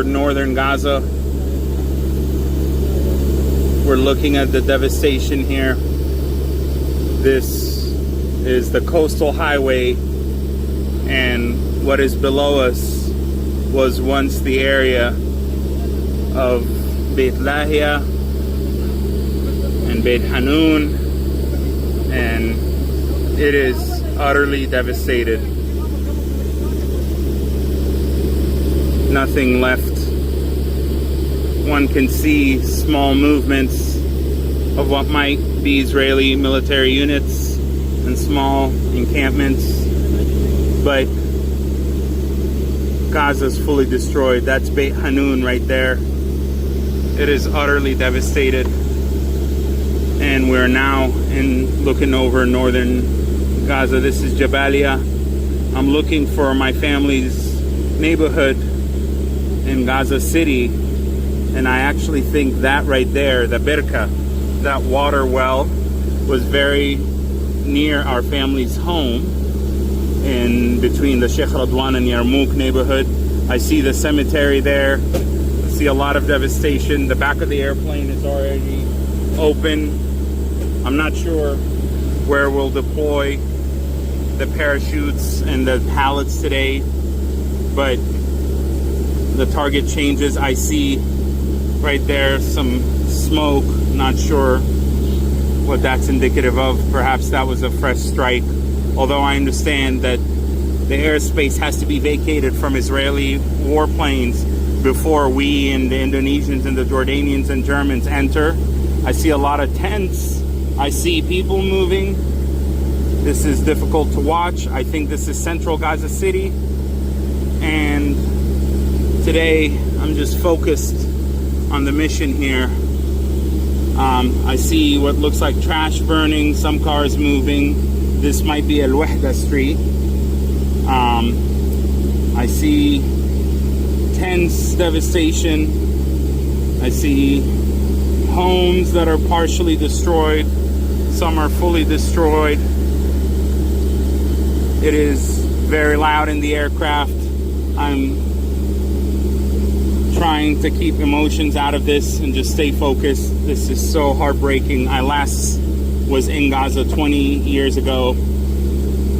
over northern Gaza. We're looking at the devastation here. This is the coastal highway, and what is below us was once the area of Beit Lahia and Beit Hanun, and it is utterly devastated. Nothing left. One can see small movements of what might be Israeli military units and small encampments, but Gaza's fully destroyed. That's Beit Hanun right there. It is utterly devastated, and we're now looking over northern Gaza. This is Jabalia. I'm looking for my family's neighborhood in Gaza City, and I actually think that right there, the Birka, that water well, was very near our family's home in between the Sheikh Radwan and Yarmouk neighborhood. I see the cemetery there. I see a lot of devastation. The back of the airplane is already open. I'm not sure where we'll deploy the parachutes and the pallets today, but the target changes. I see right there some smoke. Not sure what that's indicative of. Perhaps that was a fresh strike, although I understand that the airspace has to be vacated from Israeli warplanes before we and the Indonesians and the Jordanians and Germans enter. I see a lot of tents. I see people moving. This is difficult to watch. I think this is central Gaza City, and today I'm just focused on the mission here. I see what looks like trash burning, some cars moving. This might be Al Wahda Street. I see tents, devastation. I see homes that are partially destroyed. Some are fully destroyed. It is very loud in the aircraft. I'm trying to keep emotions out of this and just stay focused. This is so heartbreaking. I last was in Gaza 20 years ago.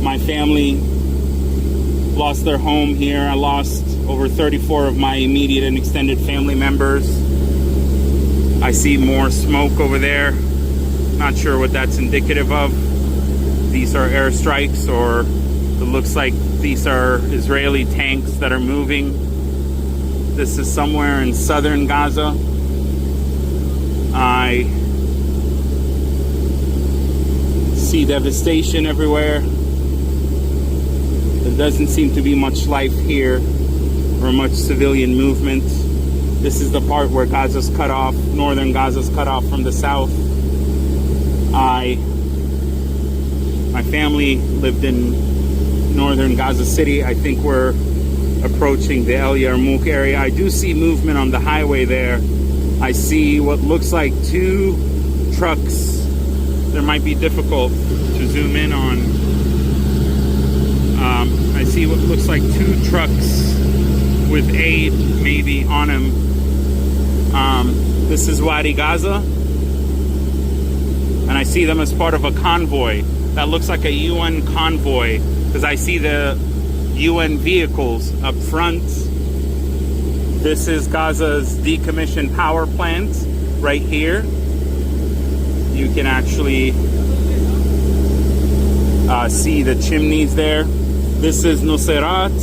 My family lost their home here. I lost over 34 of my immediate and extended family members. I see more smoke over there. Not sure what that's indicative of. These are airstrikes, or it looks like these are Israeli tanks that are moving. This is somewhere in southern Gaza. I see devastation everywhere. There doesn't seem to be much life here or much civilian movement. This is the part where Gaza's cut off, northern Gaza's cut off from the south. My family lived in northern Gaza City. I think we're approaching the El Yarmouk area. I do see movement on the highway there. I see what looks like 2 trucks. That might be difficult to zoom in on. I see what looks like 2 trucks with aid maybe on them. This is Wadi Gaza, and I see them as part of a convoy. That looks like a UN convoy, because I see the UN vehicles up front. This is Gaza's decommissioned power plant right here. You can actually see the chimneys there. This is Nusayrat.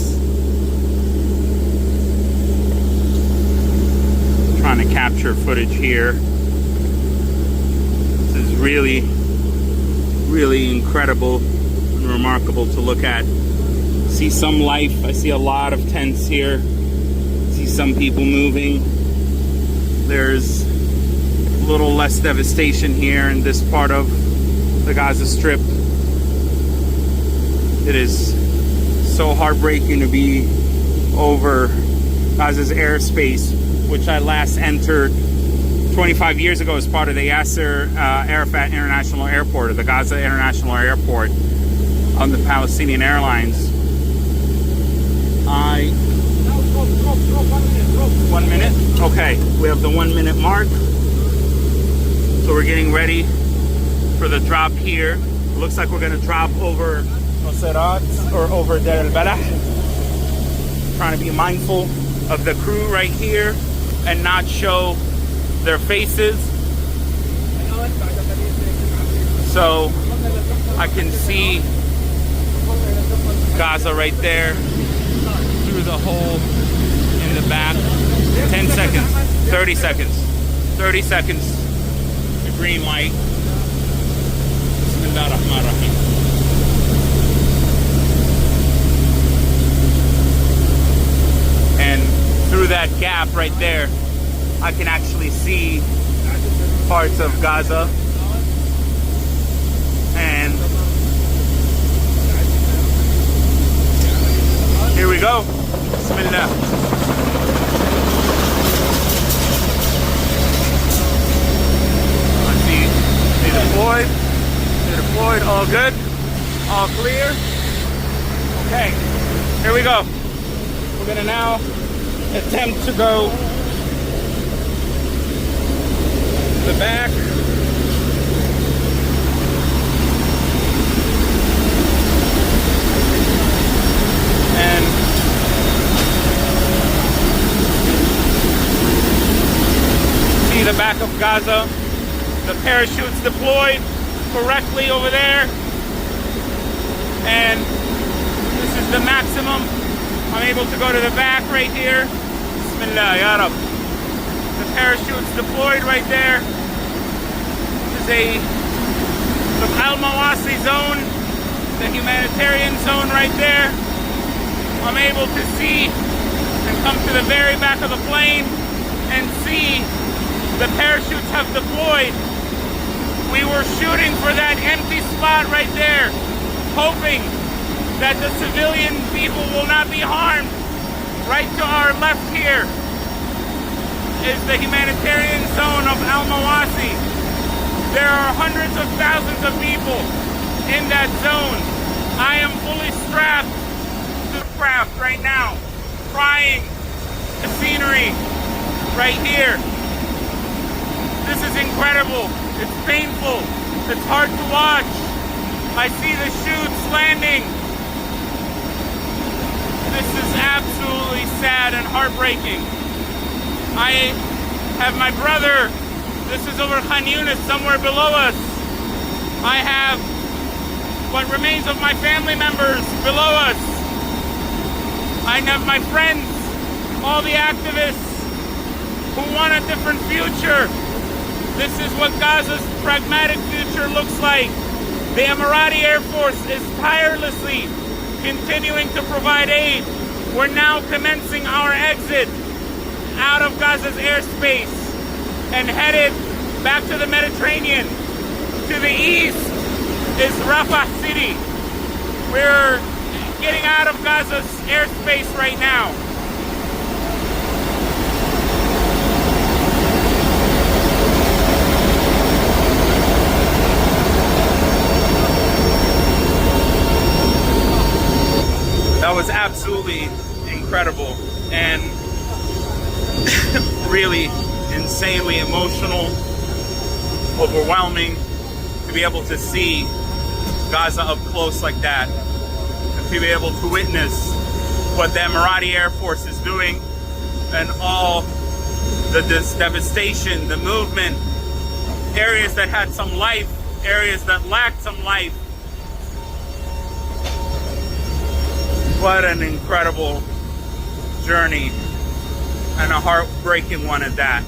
Trying to capture footage here. This is really, really incredible and remarkable to look at. See some life. I see a lot of tents here. See some people moving. There's a little less devastation here in this part of the Gaza Strip. It is so heartbreaking to be over Gaza's airspace, which I last entered 25 years ago as part of the Yasser Arafat International Airport, or the Gaza International Airport on the Palestinian Airlines. 1 Okay, we have the 1 minute mark. So we're getting ready for the drop here. It looks like we're gonna drop over Masaaidات or over Dar al-Balah. Trying to be mindful of the crew right here and not show their faces. So I can see Gaza right there through the hole in the back. 10 seconds, 30 seconds, 30 seconds. The green light. Bismillah ar-Rahman ar-Rahim. And through that gap right there, I can actually see parts of Gaza. And here we go. Bismillah. I see deployed, all good, all clear. Okay, here we go. We're gonna now attempt to go to the back. And see the back of Gaza. The parachutes deployed correctly over there. And this is the maximum. I'm able to go to the back right here. Bismillah, Ya Rab. The parachutes deployed right there. This is the Al-Mawasi zone, the humanitarian zone right there. I'm able to see and come to the very back of the plane and see the parachutes have deployed. We were shooting for that empty spot right there, hoping that the civilian people will not be harmed. Right to our left here is the humanitarian zone of Al-Mawasi. There are hundreds of thousands of people in that zone. I am fully strapped to the craft right now, trying the scenery right here. This is incredible. It's painful. It's hard to watch. I see the chutes landing. This is absolutely sad and heartbreaking. I have my brother. This is over Khan Yunis, somewhere below us. I have what remains of my family members below us. I have my friends, all the activists who want a different future. This is what Gaza's pragmatic future looks like. The Emirati Air Force is tirelessly continuing to provide aid. We're now commencing our exit out of Gaza's airspace and headed back to the Mediterranean. To the east is Rafah city. We're getting out of Gaza's airspace right now. That was absolutely incredible and really insanely emotional, overwhelming to be able to see Gaza up close like that, and to be able to witness what the Emirati Air Force is doing and all this devastation, the movement, areas that had some life, areas that lacked some life. What an incredible journey, and a heartbreaking one at that.